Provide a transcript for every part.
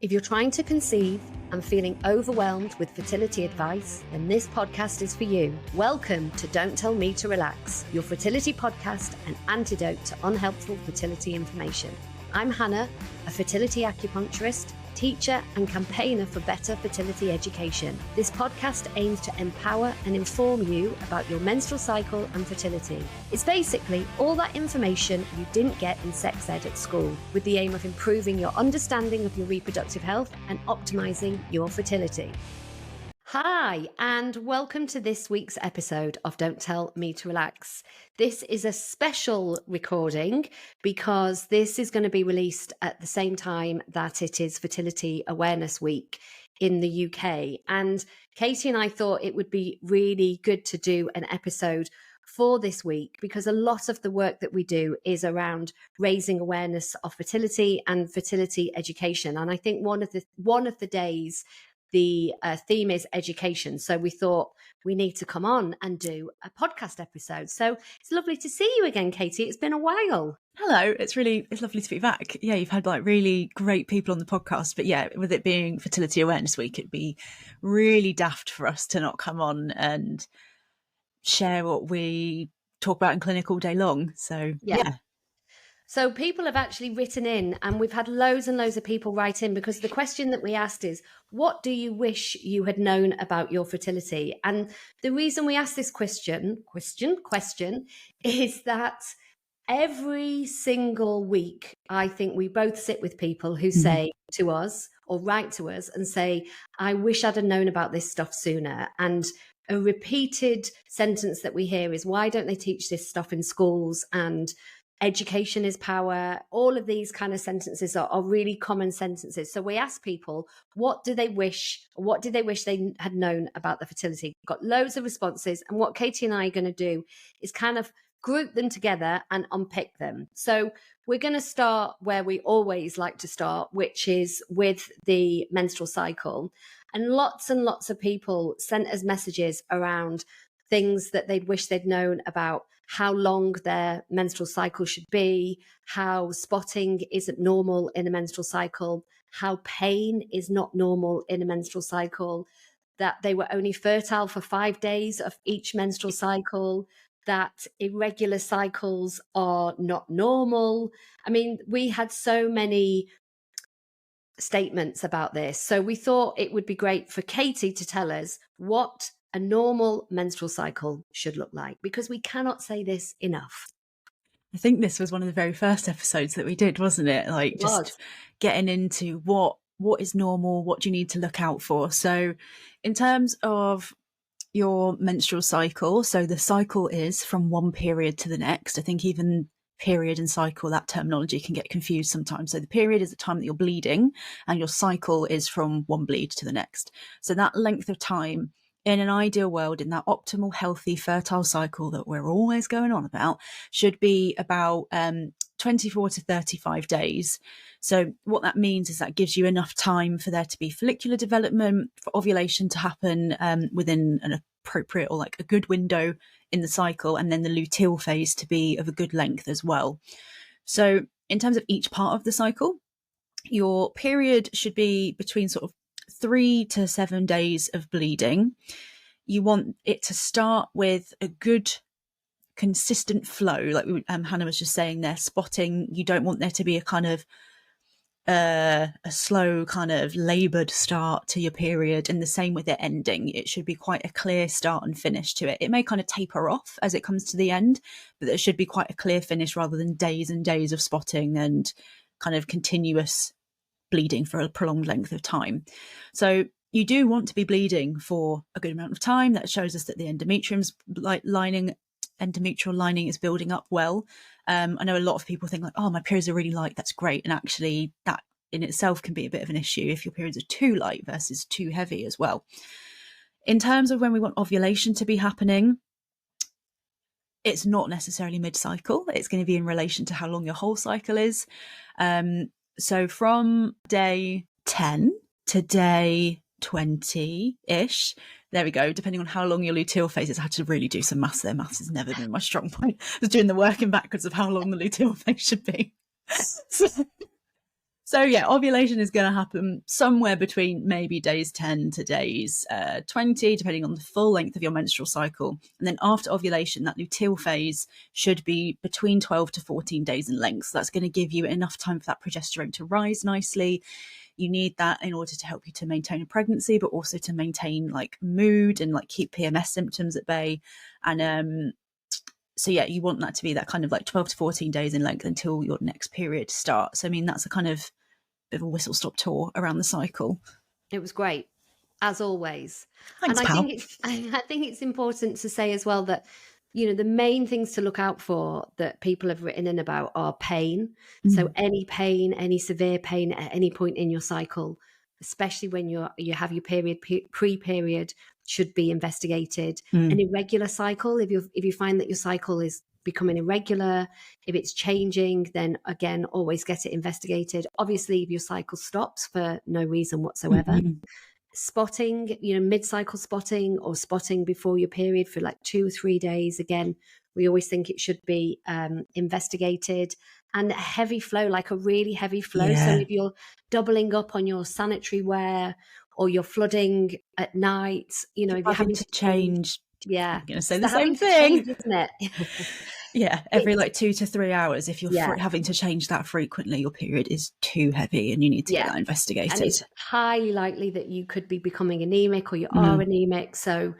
If you're trying to conceive and feeling overwhelmed with fertility advice, then this podcast is for you. Welcome to Don't Tell Me to Relax, your fertility podcast and antidote to unhelpful fertility information. I'm Hannah, a fertility acupuncturist, teacher and campaigner for better fertility education. This podcast aims to empower and inform you about your menstrual cycle and fertility. It's basically all that information you didn't get in sex ed at school, with the aim of improving your understanding of your reproductive health and optimizing your fertility. Hi, and welcome to this week's episode of Don't Tell Me to Relax. This is a special recording because this is going to be released at the same time that it is Fertility Awareness Week in the UK. And Katie and I thought it would be really good to do an episode for this week because a lot of the work that we do is around raising awareness of fertility and fertility education. And I think one of the days the theme is education. So we thought we need to come on and do a podcast episode. So it's lovely to see you again, Katie. It's been a while. Hello. It's lovely to be back. Yeah, you've had like really great people on the podcast, but yeah, with it being Fertility Awareness Week, it'd be really daft for us to not come on and share what we talk about in clinic all day long. So yeah. So people have actually written in, and we've had loads and loads of people write in because the question that we asked is, what do you wish you had known about your fertility? And the reason we asked this question is that every single week, I think we both sit with people who say to us or write to us and say, I wish I'd have known about this stuff sooner. And a repeated sentence that we hear is, why don't they teach this stuff in schools? And education is power. All of these kind of sentences are really common sentences. So we ask people, what did they wish they had known about the fertility? Got loads of responses. And what Katie and I are going to do is kind of group them together and unpick them. So we're going to start where we always like to start, which is with the menstrual cycle. And lots of people sent us messages around things that they'd wish they'd known about how long their menstrual cycle should be, how spotting isn't normal in a menstrual cycle, how pain is not normal in a menstrual cycle, that they were only fertile for 5 days of each menstrual cycle, that irregular cycles are not normal. I mean, we had so many statements about this. So we thought it would be great for Katie to tell us what a normal menstrual cycle should look like, because we cannot say this enough. I think this was one of the very first episodes that we did, wasn't it? Like just getting into what is normal, what do you need to look out for. So in terms of your menstrual cycle, so the cycle is from one period to the next. I think even period and cycle, that terminology can get confused sometimes. So the period is the time that you're bleeding and your cycle is from one bleed to the next. So that length of time in an ideal world, in that optimal, healthy, fertile cycle that we're always going on about, should be about 24 to 35 days. So what that means is that gives you enough time for there to be follicular development, for ovulation to happen within an appropriate or like a good window in the cycle, and then the luteal phase to be of a good length as well. So in terms of each part of the cycle, your period should be between sort of 3 to 7 days of bleeding. You want it to start with a good consistent flow, like Hannah was just saying there, spotting. You don't want there to be a kind of a slow kind of laboured start to your period, and the same with it ending. It should be quite a clear start and finish to it. It may kind of taper off as it comes to the end, but there should be quite a clear finish rather than days and days of spotting and kind of continuous bleeding for a prolonged length of time. So you do want to be bleeding for a good amount of time. That shows us that the endometrial lining is building up well. I know a lot of people think like, oh, my periods are really light, that's great. And actually that in itself can be a bit of an issue if your periods are too light versus too heavy as well. In terms of when we want ovulation to be happening, it's not necessarily mid-cycle. It's going to be in relation to how long your whole cycle is. So from day 10 to day 20-ish, there we go, depending on how long your luteal phase is. I had to really do some maths there. Maths has never been my strong point. I was doing the working backwards of how long the luteal phase should be. So yeah, ovulation is going to happen somewhere between maybe days 10 to days 20, depending on the full length of your menstrual cycle. And then after ovulation, that luteal phase should be between 12 to 14 days in length. So that's going to give you enough time for that progesterone to rise nicely. You need that in order to help you to maintain a pregnancy, but also to maintain like mood and like keep PMS symptoms at bay. And so yeah, you want that to be that kind of like 12 to 14 days in length until your next period starts. I mean, that's a kind of bit of a whistle stop tour around the cycle. It was great, as always. Thanks, And pal. I think it's important to say as well that, you know, the main things to look out for that people have written in about are pain. So any pain, any severe pain at any point in your cycle, especially when you have your period pre-period, should be investigated. An irregular cycle, if you find that your cycle is becoming irregular, if it's changing, then again, always get it investigated. Obviously, if your cycle stops for no reason whatsoever. Spotting, you know, mid-cycle spotting or spotting before your period for like 2 or 3 days. Again, we always think it should be investigated. And heavy flow, like a really heavy flow. Yeah. So if you're doubling up on your sanitary wear or you're flooding at night, you know, if you're having to change. Yeah. I'm going to say the same thing. Change, isn't it? Yeah, every like 2 to 3 hours. If you're having to change that frequently, your period is too heavy and you need to get that investigated. And it's highly likely that you could be becoming anemic or you are anemic. So,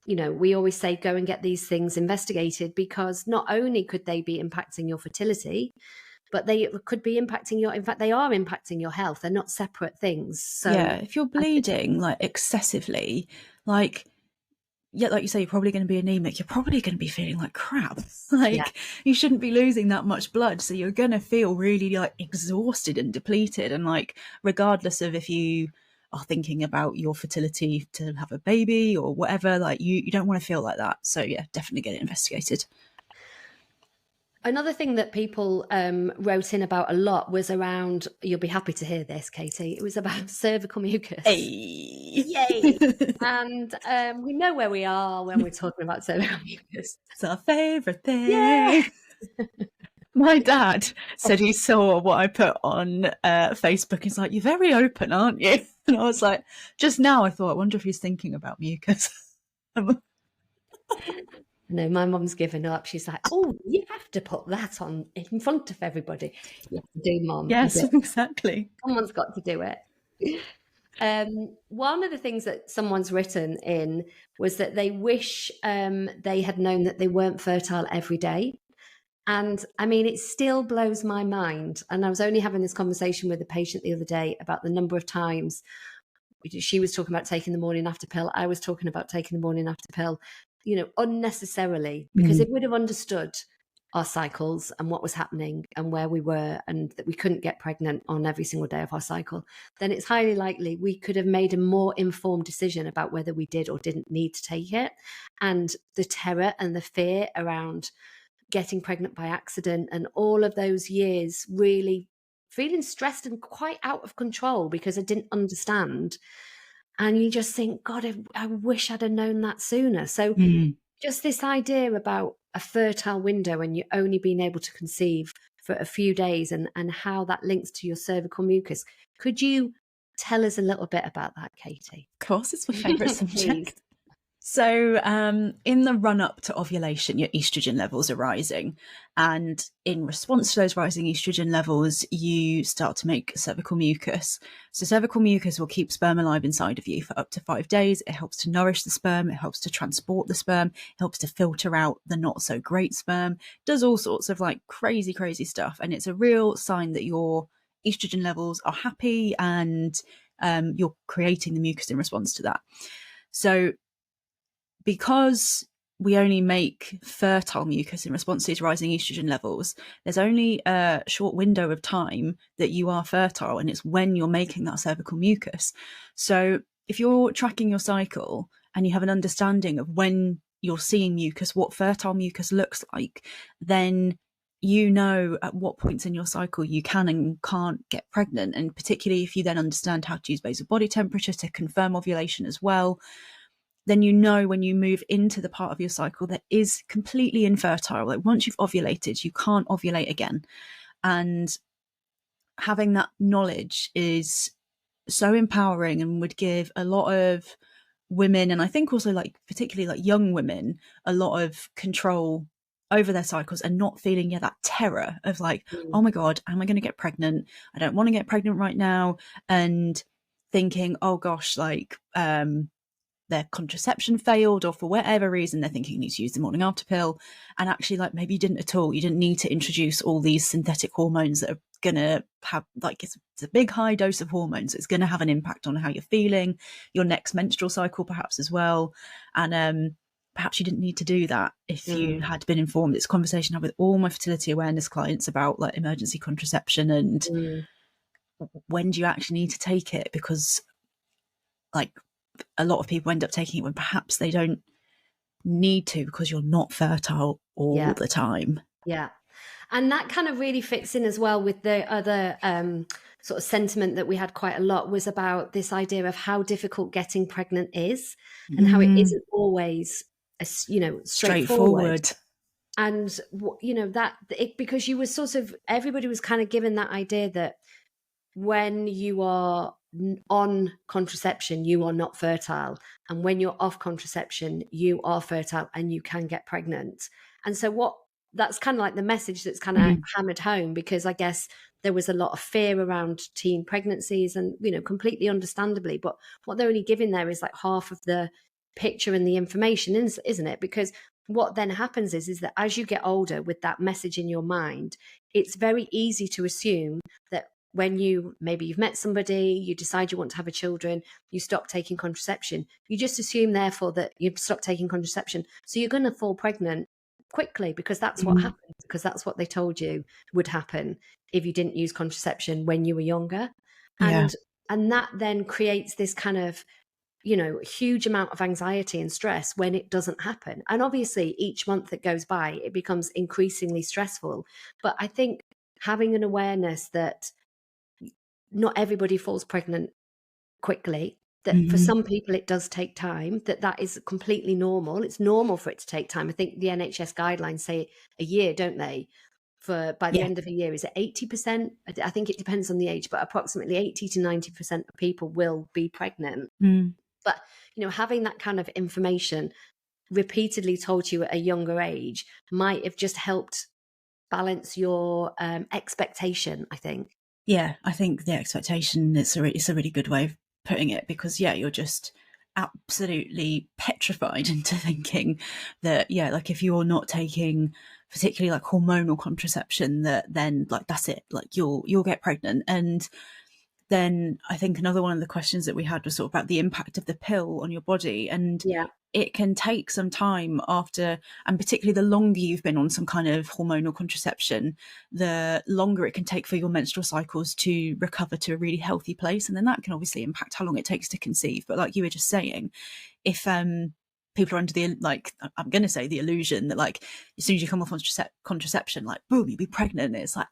you know, we always say go and get these things investigated, because not only could they be impacting your fertility, but they could be impacting in fact, they are impacting your health. They're not separate things. So yeah, if you're bleeding like excessively, like you say, you're probably going to be anemic. You're probably going to be feeling like crap. Like you shouldn't be losing that much blood. So you're going to feel really like exhausted and depleted. And like, regardless of if you are thinking about your fertility to have a baby or whatever, like you don't want to feel like that. So yeah, definitely get it investigated. Another thing that people wrote in about a lot was around, you'll be happy to hear this, Katie, it was about cervical mucus. Hey. Yay! And we know where we are when we're talking about cervical mucus. It's our favourite thing. Yeah. My dad said he saw what I put on Facebook. He's like, you're very open, aren't you? And I was like, just now I thought, I wonder if he's thinking about mucus. No, my mum's given up. She's like, oh, you have to put that on in front of everybody. You have to do, Mum. Yes, exactly. Someone's got to do it. One of the things that someone's written in was that they wish they had known that they weren't fertile every day. And I mean, it still blows my mind. And I was only having this conversation with a patient the other day about the number of times she was talking about taking the morning after pill. I was talking about taking the morning after pill, you know, unnecessarily, because if we'd have understood our cycles and what was happening and where we were, and that we couldn't get pregnant on every single day of our cycle, then it's highly likely we could have made a more informed decision about whether we did or didn't need to take it. And the terror and the fear around getting pregnant by accident and all of those years really feeling stressed and quite out of control because I didn't understand. And you just think, God, I wish I'd have known that sooner. So just this idea about a fertile window and you only being able to conceive for a few days and how that links to your cervical mucus. Could you tell us a little bit about that, Katie? Of course, it's my favourite subject. So in the run-up to ovulation, your estrogen levels are rising. And in response to those rising estrogen levels, you start to make cervical mucus. So cervical mucus will keep sperm alive inside of you for up to 5 days. It helps to nourish the sperm. It helps to transport the sperm. It helps to filter out the not so great sperm. It does all sorts of like crazy, crazy stuff. And it's a real sign that your estrogen levels are happy and you're creating the mucus in response to that. So because we only make fertile mucus in response to these rising estrogen levels, there's only a short window of time that you are fertile, and it's when you're making that cervical mucus. So if you're tracking your cycle and you have an understanding of when you're seeing mucus, what fertile mucus looks like, then you know at what points in your cycle you can and can't get pregnant. And particularly if you then understand how to use basal body temperature to confirm ovulation as well, then you know when you move into the part of your cycle that is completely infertile. Like once you've ovulated, you can't ovulate again. And having that knowledge is so empowering and would give a lot of women, and I think also like particularly like young women, a lot of control over their cycles and not feeling that terror of like, oh my God, am I going to get pregnant? I don't want to get pregnant right now. And thinking, oh gosh, like their contraception failed, or for whatever reason they're thinking you need to use the morning after pill, and actually like maybe you didn't at all. You didn't need to introduce all these synthetic hormones that are going to have like, it's a big high dose of hormones. It's going to have an impact on how you're feeling, your next menstrual cycle perhaps as well. And perhaps you didn't need to do that if you had been informed. It's a conversation I have with all my fertility awareness clients about like emergency contraception and when do you actually need to take it, because like a lot of people end up taking it when perhaps they don't need to, because you're not fertile all the time. Yeah. And that kind of really fits in as well with the other sort of sentiment that we had quite a lot, was about this idea of how difficult getting pregnant is and how it isn't always, straightforward. And, because you were sort of, everybody was kind of given that idea that when you are on contraception, you are not fertile. And when you're off contraception, you are fertile and you can get pregnant. And so that's kind of like the message that's kind of hammered home, because I guess there was a lot of fear around teen pregnancies and, completely understandably. But what they're only giving there is like half of the picture and the information, isn't it? Because what then happens is that as you get older with that message in your mind, it's very easy to assume that when you've met somebody, you decide you want to have a children, you stop taking contraception, you just assume therefore that you've stopped taking contraception, so you're going to fall pregnant quickly, because that's what happens, because that's what they told you would happen if you didn't use contraception when you were younger. And that then creates this kind of huge amount of anxiety and stress when it doesn't happen. And obviously each month that goes by, it becomes increasingly stressful. But I think having an awareness that not everybody falls pregnant quickly, that for some people it does take time, that is completely normal. It's normal for it to take time. I think the NHS guidelines say a year, don't they? By the end of a year, is it 80%? I think it depends on the age, but approximately 80 to 90% of people will be pregnant. But, having that kind of information repeatedly told to you at a younger age might have just helped balance your expectation, I think. Yeah, I think the expectation is it's a really good way of putting it, because you're just absolutely petrified into thinking that like if you're not taking particularly like hormonal contraception, that then like that's it, like you'll get pregnant. And then I think another one of the questions that we had was sort of about the impact of the pill on your body. And it can take some time after, and particularly the longer you've been on some kind of hormonal contraception, the longer it can take for your menstrual cycles to recover to a really healthy place. And then that can obviously impact how long it takes to conceive. But like you were just saying, if people are under the, like, I'm going to say the illusion that like as soon as you come off contraception, like boom, you'll be pregnant. It's like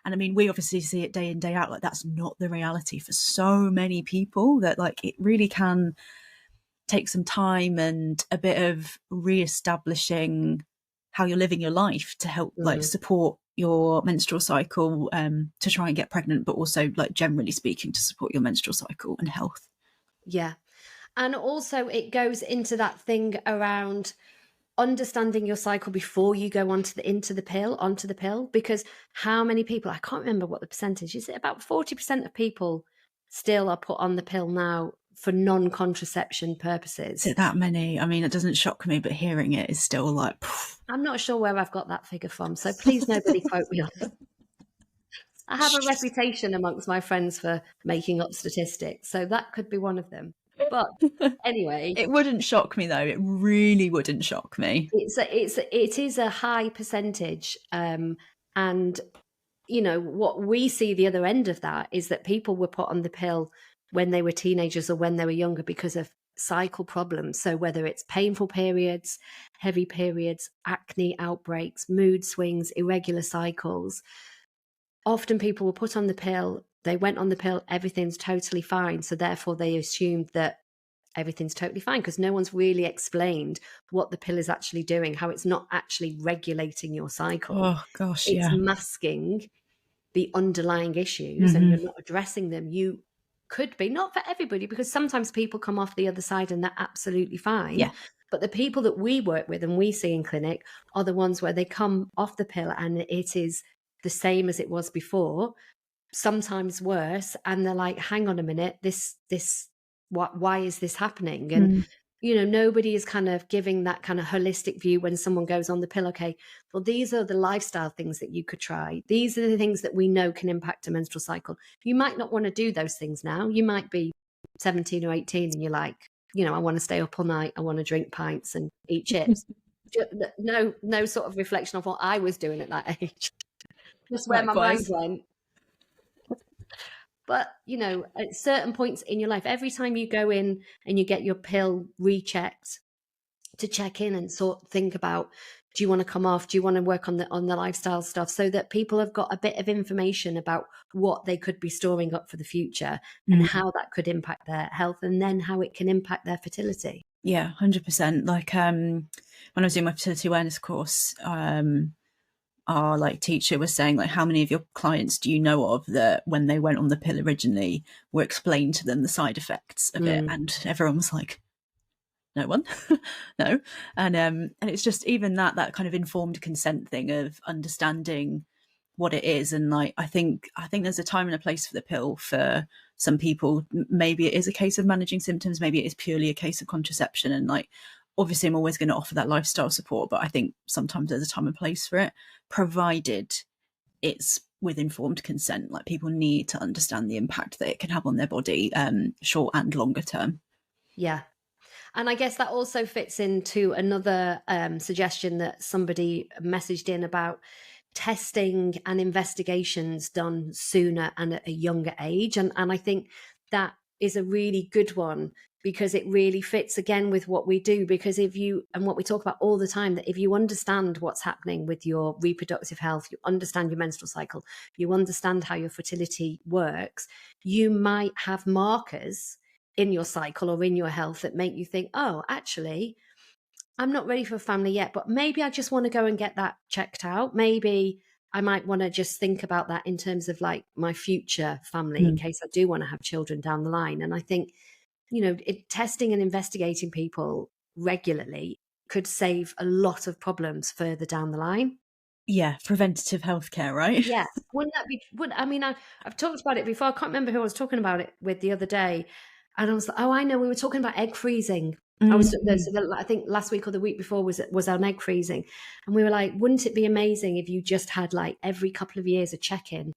and I mean, we obviously see it day in, day out. Like that's not the reality for so many people, that like it really can take some time and a bit of reestablishing how you're living your life to help like support your menstrual cycle, to try and get pregnant, but also like generally speaking to support your menstrual cycle and health. Yeah. And also it goes into that thing around understanding your cycle before you go onto the pill, because how many people, I can't remember what the percentage is, it about 40% of people still are put on the pill now for non-contraception purposes. Is it that many? I mean, it doesn't shock me, but hearing it is still like, I'm not sure where I've got that figure from, so please nobody quote me on it. I have a reputation amongst my friends for making up statistics, so that could be one of them. But anyway, it wouldn't shock me though. It really wouldn't shock me. It is a high percentage, and what we see the other end of that is that people were put on the pill when they were teenagers or when they were younger because of cycle problems. So whether it's painful periods, heavy periods, acne outbreaks, mood swings, irregular cycles, often people were put on the pill, they went on the pill, everything's totally fine. So therefore they assumed that everything's totally fine, because no one's really explained what the pill is actually doing, how it's not actually regulating your cycle. Oh gosh, it's masking the underlying issues and you're not addressing them, you could be, not for everybody, because sometimes people come off the other side and they're absolutely fine. Yeah. But the people that we work with and we see in clinic are the ones where they come off the pill and it is the same as it was before, sometimes worse. And they're like, hang on a minute, why is this happening? And nobody is kind of giving that kind of holistic view when someone goes on the pill. Okay, well, these are the lifestyle things that you could try. These are the things that we know can impact a menstrual cycle. You might not want to do those things now. You might be 17 or 18 and you're like, I want to stay up all night. I want to drink pints and eat chips. No sort of reflection of what I was doing at that age. Just where my mind went. But, at certain points in your life, every time you go in and you get your pill rechecked, to check in and think about, do you want to come off? Do you want to work on the lifestyle stuff, so that people have got a bit of information about what they could be storing up for the future and how that could impact their health, and then how it can impact their fertility. Yeah, 100%. Like when I was doing my fertility awareness course, our teacher was saying, how many of your clients do you know of that when they went on the pill originally were explained to them the side effects of it? And everyone was like, no one. No. And it's just even that kind of informed consent thing of understanding what it is. And I think there's a time and a place for the pill for some people. Maybe it is a case of managing symptoms, maybe it is purely a case of contraception, and obviously I'm always going to offer that lifestyle support, but I think sometimes there's a time and place for it, provided it's with informed consent. People need to understand the impact that it can have on their body, short and longer term. Yeah. And I guess that also fits into another suggestion that somebody messaged in about testing and investigations done sooner and at a younger age. And I think that is a really good one, because it really fits again with what we do. Because and what we talk about all the time, that if you understand what's happening with your reproductive health, you understand your menstrual cycle, you understand how your fertility works, you might have markers in your cycle or in your health that make you think, oh, actually, I'm not ready for a family yet, but maybe I just want to go and get that checked out. Maybe I might want to just think about that in terms of my future family in case I do want to have children down the line. And I think, testing and investigating people regularly could save a lot of problems further down the line. Yeah, preventative healthcare, right? Yeah. Wouldn't that be, I've talked about it before. I can't remember who I was talking about it with the other day. And I was like, oh, I know, we were talking about egg freezing. I think last week or the week before was on egg freezing. And we were like, wouldn't it be amazing if you just had every couple of years a check-in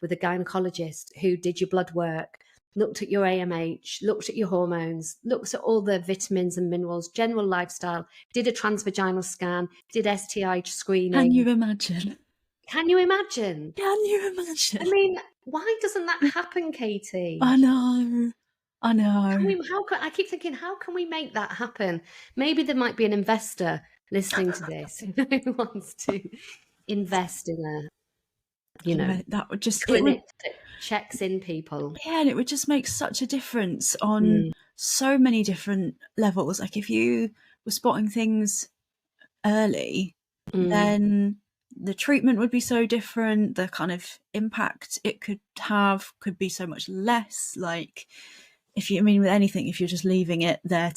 with a gynecologist who did your blood work, looked at your AMH, looked at your hormones, looked at all the vitamins and minerals, general lifestyle, did a transvaginal scan, did STI screening. Can you imagine? Can you imagine? Can you imagine? I mean, why doesn't that happen, Katie? I know. I keep thinking, how can we make that happen? Maybe there might be an investor listening to this who wants to invest in that would just clinic that checks in people. Yeah, and it would just make such a difference on so many different levels. If you were spotting things early, then the treatment would be so different. The kind of impact it could have could be so much less. With anything, if you're just leaving it there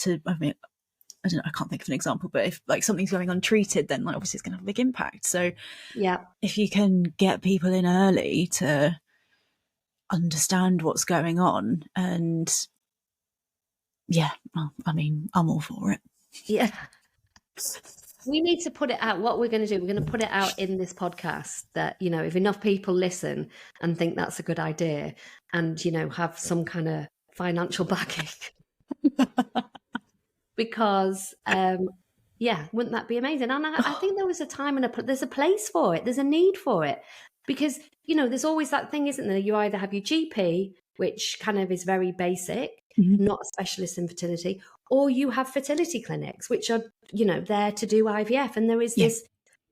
I don't know, I can't think of an example, but if something's going untreated, then obviously it's going to have a big impact. So yeah, if you can get people in early to understand what's going on, and I'm all for it. Yeah. We need to put it out. What we're going to do, we're going to put it out in this podcast that, if enough people listen and think that's a good idea and, have some kind of financial backing. Because, wouldn't that be amazing? And I think there was a time and there's a place for it. There's a need for it. Because, there's always that thing, isn't there? You either have your GP, which kind of is very basic, not a specialist in fertility, or you have fertility clinics, which are, there to do IVF. And there is this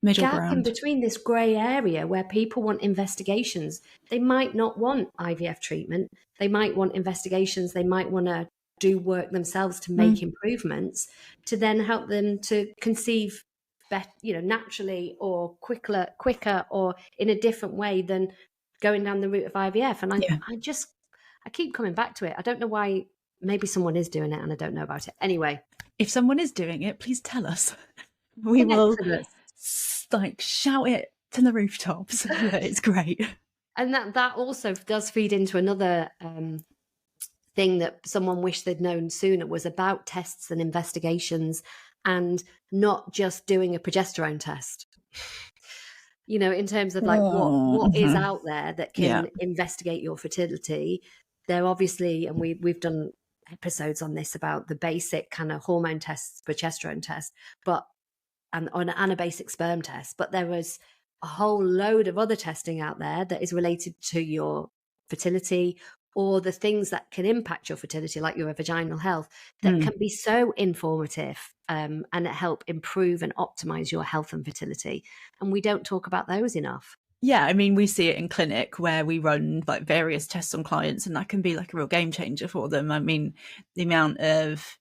middle gap ground in between, this grey area where people want investigations. They might not want IVF treatment. They might want investigations. They might want to do work themselves to make improvements to then help them to conceive naturally or quicker or in a different way than going down the route of IVF. And I keep coming back to it. I don't know why. Maybe someone is doing it and I don't know about it. Anyway, if someone is doing it, please tell us. We will shout it to the rooftops. It's great. And that also does feed into another thing that someone wished they'd known sooner, was about tests and investigations, and not just doing a progesterone test. In terms of like what is out there that can investigate your fertility. There obviously, and we've done episodes on this about the basic kind of hormone tests, progesterone test, and a basic sperm test. But there was a whole load of other testing out there that is related to your fertility, or the things that can impact your fertility, like your vaginal health, that can be so informative and help improve and optimize your health and fertility. And we don't talk about those enough. Yeah, I mean, we see it in clinic where we run like various tests on clients, and that can be like a real game changer for them. I mean, the amount of,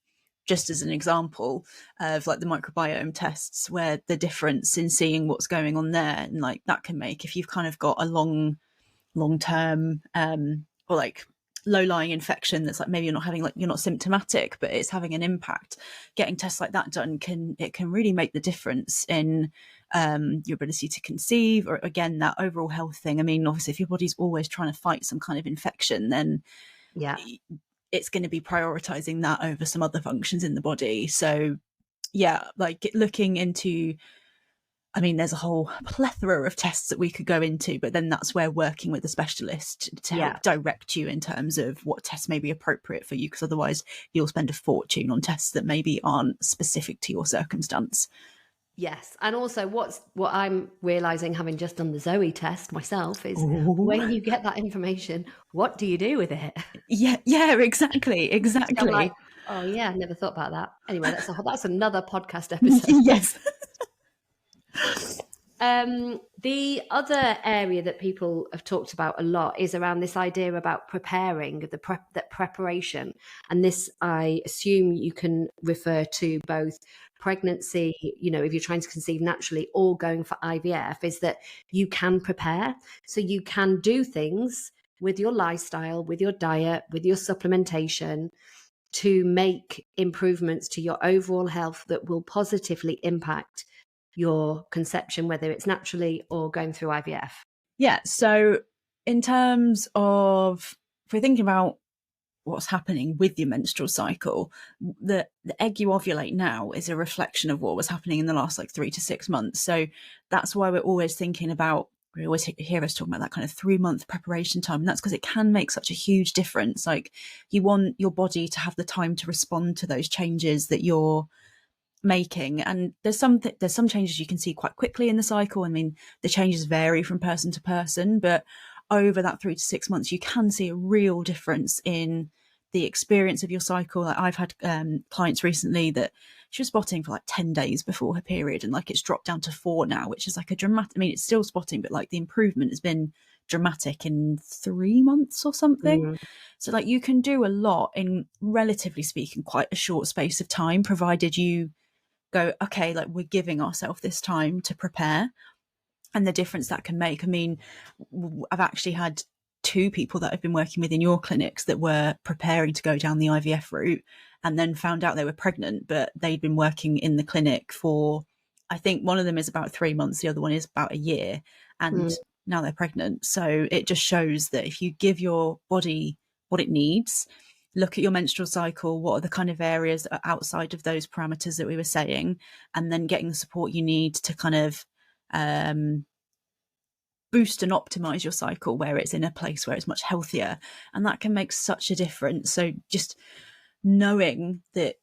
just as an example of like the microbiome tests, where the difference in seeing what's going on there, and like that can make, if you've kind of got a long-term or like low-lying infection that's like maybe you're not symptomatic, but it's having an impact, getting tests like that done can really make the difference in your ability to conceive, or again that overall health thing. I mean, obviously if your body's always trying to fight some kind of infection, then it's going to be prioritizing that over some other functions in the body. So yeah, like looking into, I mean, there's a whole plethora of tests that we could go into, but then that's where working with a specialist to help direct you in terms of what tests may be appropriate for you, because otherwise you'll spend a fortune on tests that maybe aren't specific to your circumstance. Yes. And also what I'm realizing, having just done the Zoe test myself, is when you get that information, what do you do with it? Yeah, exactly. So I'm like, oh yeah, I never thought about that. Anyway, that's another podcast episode. Yes. The other area that people have talked about a lot is around this idea about preparing, that preparation. And this, I assume you can refer to both pregnancy, if you're trying to conceive naturally, or going for IVF, is that you can prepare. So you can do things with your lifestyle, with your diet, with your supplementation, to make improvements to your overall health that will positively impact your conception, whether it's naturally or going through IVF. Yeah. So in terms of, if we're thinking about what's happening with your menstrual cycle, the egg you ovulate now is a reflection of what was happening in the last 3 to 6 months. So that's why we're always thinking about, we always hear us talking about that kind of 3-month preparation time. And that's because it can make such a huge difference. Like, you want your body to have the time to respond to those changes that you're making. And there's some changes you can see quite quickly in the cycle. I mean, the changes vary from person to person, but over that 3 to 6 months, you can see a real difference in the experience of your cycle. Like, I've had clients recently that she was spotting for 10 days before her period, and it's dropped down to 4 now, which is a dramatic, I mean, it's still spotting, but the improvement has been dramatic in 3 months or something. So you can do a lot in, relatively speaking, quite a short space of time, provided you go, okay, we're giving ourselves this time to prepare, and the difference that can make. I mean, I've actually had 2 people that I've been working with in your clinics that were preparing to go down the IVF route, and then found out they were pregnant, but they'd been working in the clinic for, I think one of them is about 3 months, the other one is about a year, and now they're pregnant. So it just shows that if you give your body what it needs, look at your menstrual cycle, what are the kind of areas that are outside of those parameters that we were saying, and then getting the support you need to kind of boost and optimize your cycle where it's in a place where it's much healthier. And that can make such a difference. So just knowing that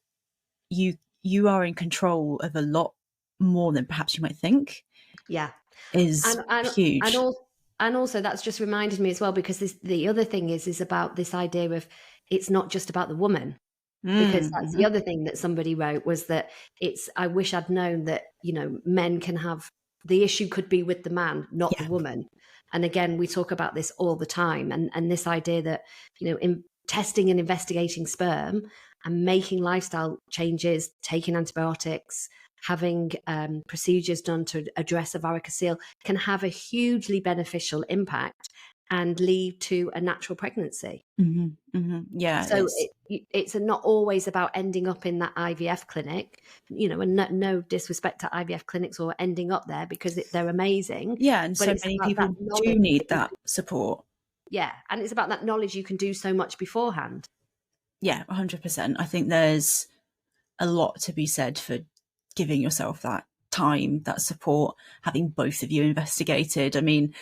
you are in control of a lot more than perhaps you might think is huge. And also that's just reminded me as well, because the other thing is about this idea of, it's not just about the woman, because that's the other thing that somebody wrote, was that I wish I'd known that, men can have, the issue could be with the man, not the woman. And again, we talk about this all the time. And this idea that, in testing and investigating sperm and making lifestyle changes, taking antibiotics, having procedures done to address a varicocele, can have a hugely beneficial impact. and lead to a natural pregnancy. Yeah. So it's not always about ending up in that IVF clinic, and no disrespect to IVF clinics or ending up there, because they're amazing. Yeah, and but so it's many about people that knowledge do need that support. Yeah, and it's about that knowledge you can do so much beforehand. Yeah, 100%. I think there's a lot to be said for giving yourself that time, that support, having both of you investigated. I mean,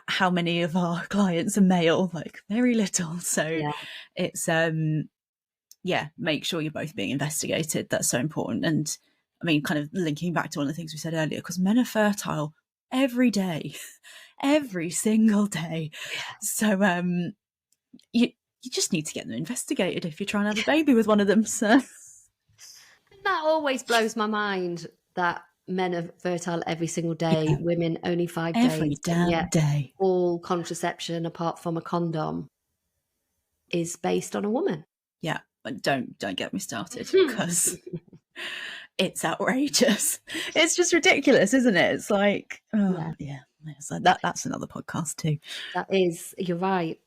how many of our clients are male? Like, very little. So it's make sure you're both being investigated. That's so important. And I mean, kind of linking back to one of the things we said earlier, because men are fertile every day, every single day. So you just need to get them investigated if you're trying to have a baby with one of them. So that always blows my mind, that men are fertile every single day, women only 5 days. Every damn day. All contraception apart from a condom is based on a woman. Yeah, but don't get me started, because it's outrageous. It's just ridiculous, isn't it? It's like, it's like that's another podcast too. That is, you're right.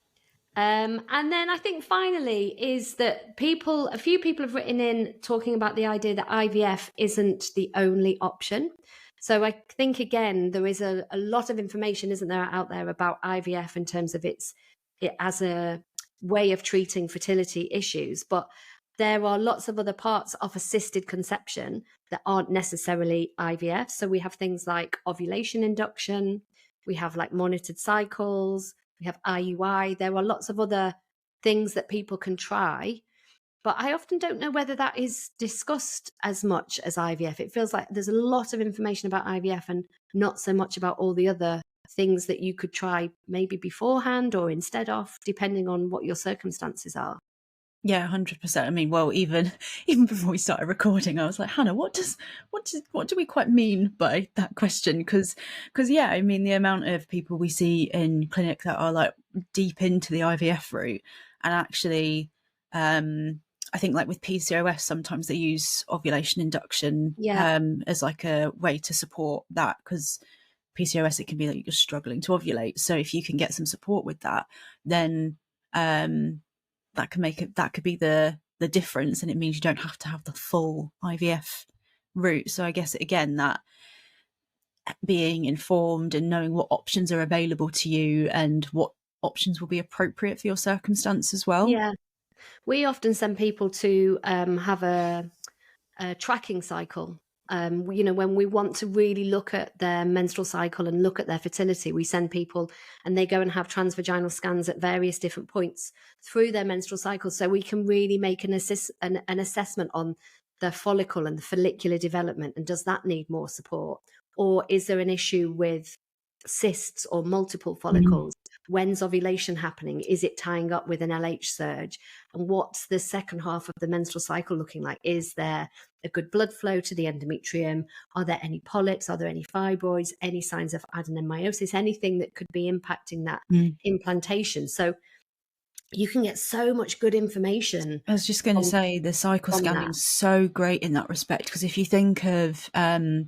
And then I think finally is that a few people have written in talking about the idea that IVF isn't the only option. So I think, again, there is a lot of information, isn't there, out there about IVF in terms of it as a way of treating fertility issues. But there are lots of other parts of assisted conception that aren't necessarily IVF. So we have things like ovulation induction, we have like monitored cycles, we have IUI. There are lots of other things that people can try, but I often don't know whether that is discussed as much as IVF. It feels like there's a lot of information about IVF and not so much about all the other things that you could try maybe beforehand or instead of, depending on what your circumstances are. Yeah, 100%. I mean, well, even before we started recording, I was like, Hannah, what do we quite mean by that question? Because yeah, I mean, the amount of people we see in clinic that are like deep into the IVF route, and actually, I think like with PCOS, sometimes they use ovulation induction as like a way to support that, because PCOS, it can be like you're struggling to ovulate. So if you can get some support with that, then that could be the difference, and it means you don't have to have the full IVF route. So I guess, again, that being informed and knowing what options are available to you and what options will be appropriate for your circumstance as well. Yeah, we often send people to have a tracking cycle. When we want to really look at their menstrual cycle and look at their fertility, we send people and they go and have transvaginal scans at various different points through their menstrual cycle, so we can really make an assessment on the follicle and the follicular development, and does that need more support, or is there an issue with cysts or multiple follicles? When's ovulation happening? Is it tying up with an LH surge? And what's the second half of the menstrual cycle looking like? Is there a good blood flow to the endometrium? Are there any polyps? Are there any fibroids? Any signs of adenomyosis? Anything that could be impacting that implantation? So you can get so much good information. I was just going to say, the cycle scanning is so great in that respect, because if you think of a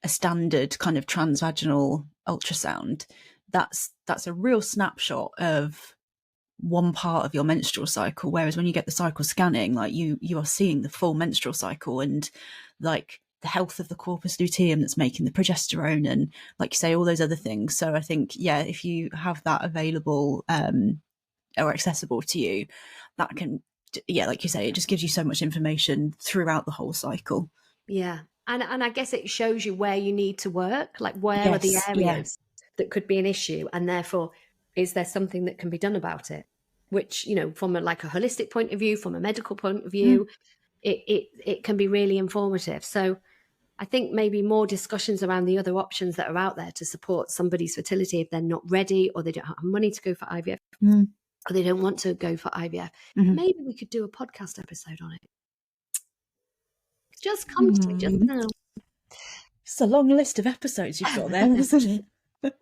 standard kind of transvaginal ultrasound, that's a real snapshot of one part of your menstrual cycle, whereas when you get the cycle scanning, like you are seeing the full menstrual cycle and like the health of the corpus luteum that's making the progesterone, and like you say, all those other things. So I think, if you have that available or accessible to you, that can, like you say, it just gives you so much information throughout the whole cycle. Yeah. And I guess it shows you where you need to work, like where are the areas that could be an issue, and therefore is there something that can be done about it, which, from a holistic point of view, from a medical point of view, it can be really informative. So I think maybe more discussions around the other options that are out there to support somebody's fertility if they're not ready, or they don't have money to go for IVF, or they don't want to go for IVF. Maybe we could do a podcast episode on it. Just come to me just now. It's a long list of episodes you've got there, isn't it?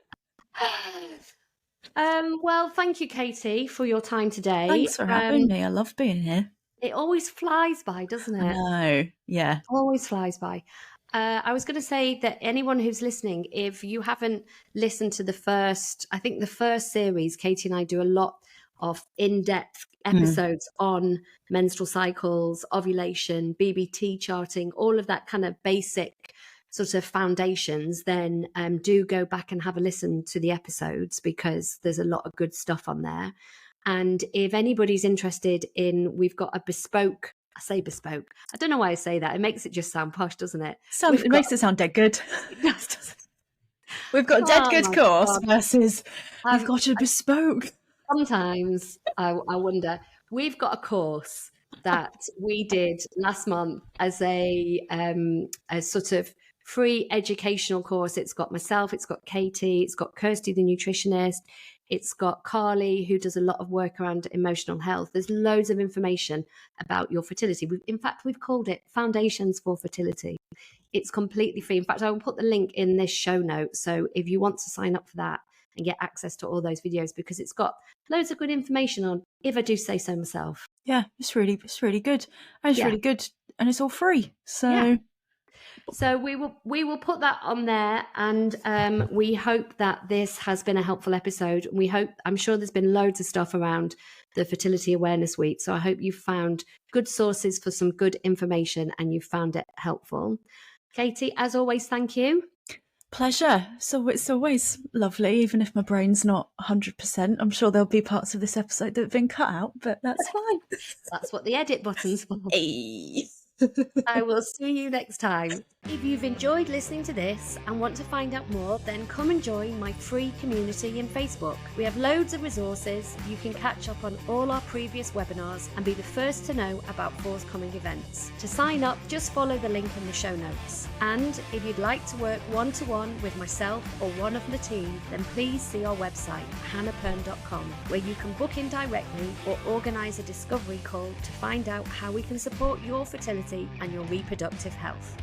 Well, thank you, Katie, for your time today. Thanks for having me. I love being here. It always flies by, doesn't it? I know, yeah. Always flies by. I was going to say that anyone who's listening, if you haven't listened to the first series, Katie and I do a lot of in-depth episodes on menstrual cycles, ovulation, BBT charting, all of that kind of basic sort of foundations, then do go back and have a listen to the episodes, because there's a lot of good stuff on there. And if anybody's interested in, we've got a bespoke, I say bespoke, I don't know why I say that. It makes it just sound posh, doesn't it? It makes it sound dead good. We've got a dead good course versus we've got a bespoke. Sometimes I wonder, we've got a course that we did last month as a sort of free educational course. It's got myself, it's got Katie, it's got Kirsty, the nutritionist, it's got Carly, who does a lot of work around emotional health. There's loads of information about your fertility. In fact, we've called it Foundations for Fertility. It's completely free. In fact, I will put the link in this show note. So if you want to sign up for that and get access to all those videos, because it's got loads of good information on, if I do say so myself. Yeah, it's really good. And it's really good. And it's all free. So... Yeah. So we will put that on there, and we hope that this has been a helpful episode. I'm sure there's been loads of stuff around the Fertility Awareness Week, so I hope you found good sources for some good information and you found it helpful. Katie, as always, thank you. Pleasure. So it's always lovely, even if my brain's not 100%. I'm sure there'll be parts of this episode that have been cut out, but that's fine. That's what the edit button's for. Hey. I will see you next time. If you've enjoyed listening to this and want to find out more, then come and join my free community in Facebook. We have loads of resources. You can catch up on all our previous webinars and be the first to know about forthcoming events. To sign up, just follow the link in the show notes. And if you'd like to work one-to-one with myself or one of the team, then please see our website, hannahpern.com, where you can book in directly or organise a discovery call to find out how we can support your fertility and your reproductive health.